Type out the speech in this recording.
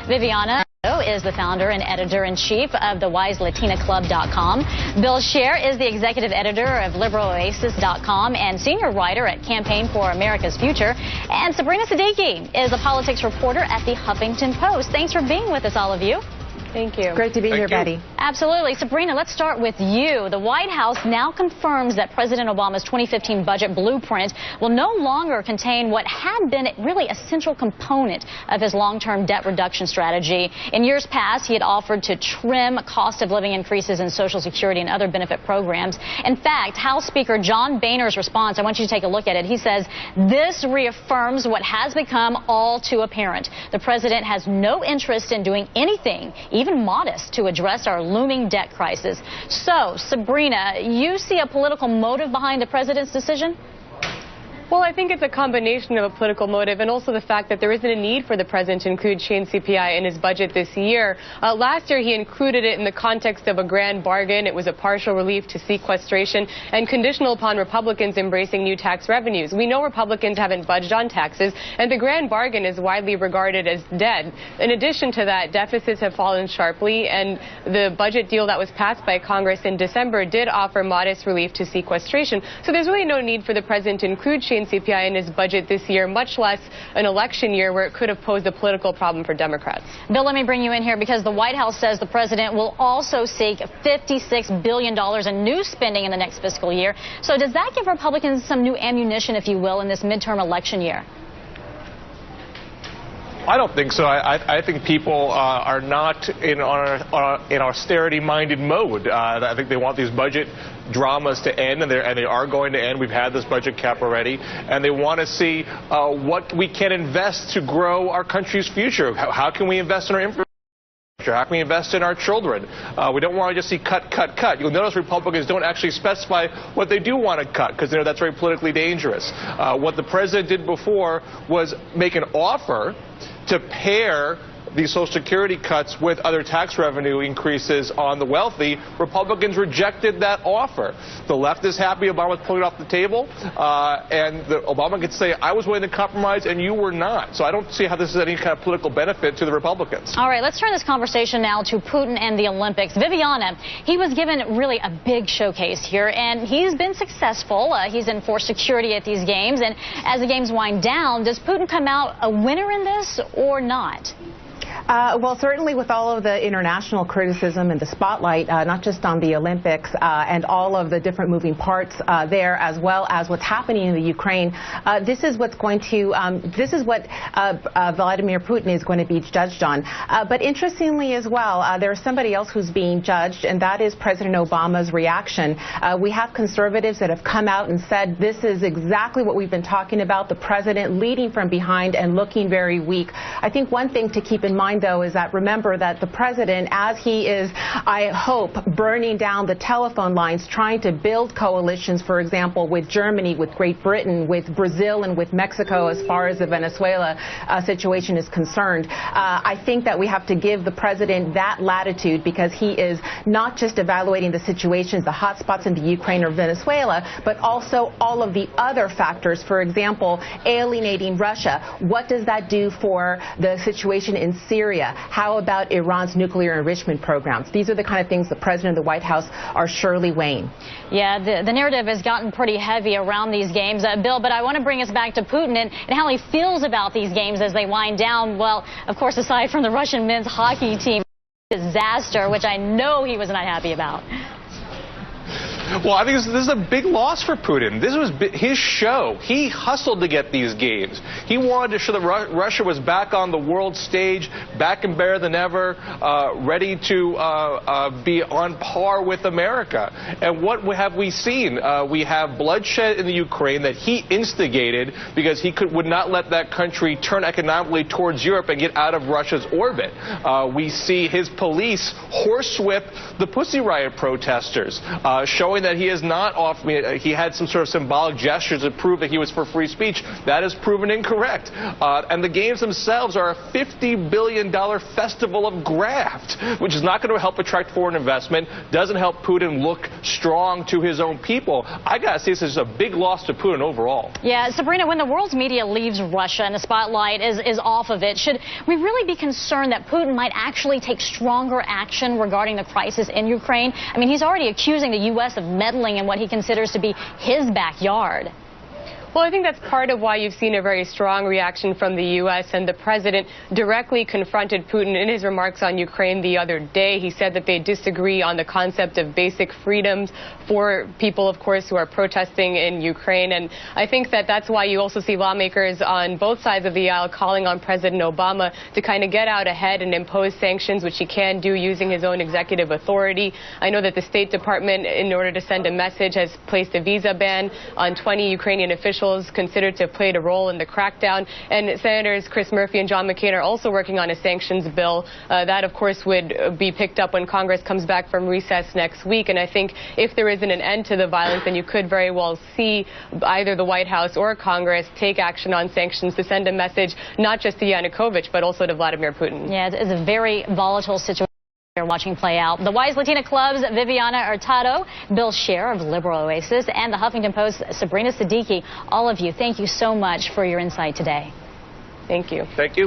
Viviana is the founder and editor-in-chief of the WiseLatinaClub.com. Bill Scher is the executive editor of LiberalOasis.com and senior writer at Campaign for America's Future. And Sabrina Siddiqui is a politics reporter at the Huffington Post. Thanks for being with us, all of you. Thank you. Great to be here, Betty. Absolutely. Sabrina, let's start with you. The White House now confirms that President Obama's 2015 budget blueprint will no longer contain what had been really a central component of his long-term debt reduction strategy. In years past, he had offered to trim cost of living increases in Social Security and other benefit programs. In fact, House Speaker John Boehner's response, I want you to take a look at it. He says, this reaffirms what has become all too apparent. The president has no interest in doing anything, even modest, to address our looming debt crisis. So, Sabrina, you see a political motive behind the president's decision? Well, I think it's a combination of a political motive and also the fact that there isn't a need for the president to include change CPI in his budget this year. Last year, he included it in the context of a grand bargain. It was a partial relief to sequestration and conditional upon Republicans embracing new tax revenues. We know Republicans haven't budged on taxes, and the grand bargain is widely regarded as dead. In addition to that, deficits have fallen sharply, and the budget deal that was passed by Congress in December did offer modest relief to sequestration. So there's really no need for the president to include change CPI in his budget this year, much less an election year where it could have posed a political problem for Democrats. Bill, let me bring you in here because the White House says the president will also seek $56 billion in new spending in the next fiscal year. So does that give Republicans some new ammunition, if you will, in this midterm election year? I don't think so. I think people are not in austerity-minded mode. I think they want these budget dramas to end, and they are going to end. We've had this budget cap already, and they want to see what we can invest to grow our country's future. How can we invest in our infrastructure? How can we invest in our children? We don't want to just see cut, cut, cut. You'll notice Republicans don't actually specify what they do want to cut because they know that's very politically dangerous. What the president did before was make an offer to pair these Social Security cuts with other tax revenue increases on the wealthy. Republicans rejected that offer. The left is happy Obama's pulling it off the table, and Obama could say, I was willing to compromise and you were not. So I don't see how this is any kind of political benefit to the Republicans. All right, let's turn this conversation now to Putin and the Olympics. Viviana, he was given really a big showcase here, and he's been successful. He's enforced security at these games, and as the games wind down, does Putin come out a winner in this or not? Well, certainly with all of the international criticism and the spotlight, not just on the Olympics and all of the different moving parts there, as well as what's happening in the Ukraine, this is what Vladimir Putin is going to be judged on. But interestingly as well, there's somebody else who's being judged, and that is President Obama's reaction. We have conservatives that have come out and said this is exactly what we've been talking about, the president leading from behind and looking very weak. I think one thing to keep in mind, though, is that remember that the president, as he is, I hope, burning down the telephone lines, trying to build coalitions, for example, with Germany, with Great Britain, with Brazil, and with Mexico as far as the Venezuela situation is concerned. I think that we have to give the president that latitude because he is not just evaluating the situations, the hot spots in the Ukraine or Venezuela, but also all of the other factors. For example, alienating Russia. What does that do for the situation in Syria? How about Iran's nuclear enrichment programs? These are the kind of things the president and the White House are surely weighing. Yeah, the narrative has gotten pretty heavy around these games, Bill, but I want to bring us back to Putin and how he feels about these games as they wind down. Well, of course, aside from the Russian men's hockey team disaster, which I know he was not happy about. Well, I think this is a big loss for Putin. This was his show. He hustled to get these games. He wanted to show that Russia was back on the world stage, back and better than ever, ready to be on par with America. And what have we seen? We have bloodshed in the Ukraine that he instigated because he would not let that country turn economically towards Europe and get out of Russia's orbit. We see his police horsewhip the Pussy Riot protesters, showing and that he has not offered, he had some sort of symbolic gestures to prove that he was for free speech. That is proven incorrect. And the games themselves are a $50 billion festival of graft, which is not going to help attract foreign investment, doesn't help Putin look strong to his own people. I got to say, this is a big loss to Putin overall. Yeah, Sabrina, when the world's media leaves Russia and the spotlight is off of it, should we really be concerned that Putin might actually take stronger action regarding the crisis in Ukraine? I mean, he's already accusing the U.S. of meddling in what he considers to be his backyard. Well, I think that's part of why you've seen a very strong reaction from the U.S. and the president directly confronted Putin in his remarks on Ukraine the other day. He said that they disagree on the concept of basic freedoms for people, of course, who are protesting in Ukraine. And I think that that's why you also see lawmakers on both sides of the aisle calling on President Obama to kind of get out ahead and impose sanctions, which he can do using his own executive authority. I know that the State Department, in order to send a message, has placed a visa ban on 20 Ukrainian officials considered to have played a role in the crackdown. And Senators Chris Murphy and John McCain are also working on a sanctions bill. That, of course, would be picked up when Congress comes back from recess next week. And I think if there isn't an end to the violence, then you could very well see either the White House or Congress take action on sanctions to send a message not just to Yanukovych, but also to Vladimir Putin. Yeah, it's a very volatile situation you're watching play out. The Wise Latina Club's Viviana Hurtado, Bill Scher of Liberal Oasis, and the Huffington Post's Sabrina Siddiqui. All of you, thank you so much for your insight today. Thank you. Thank you.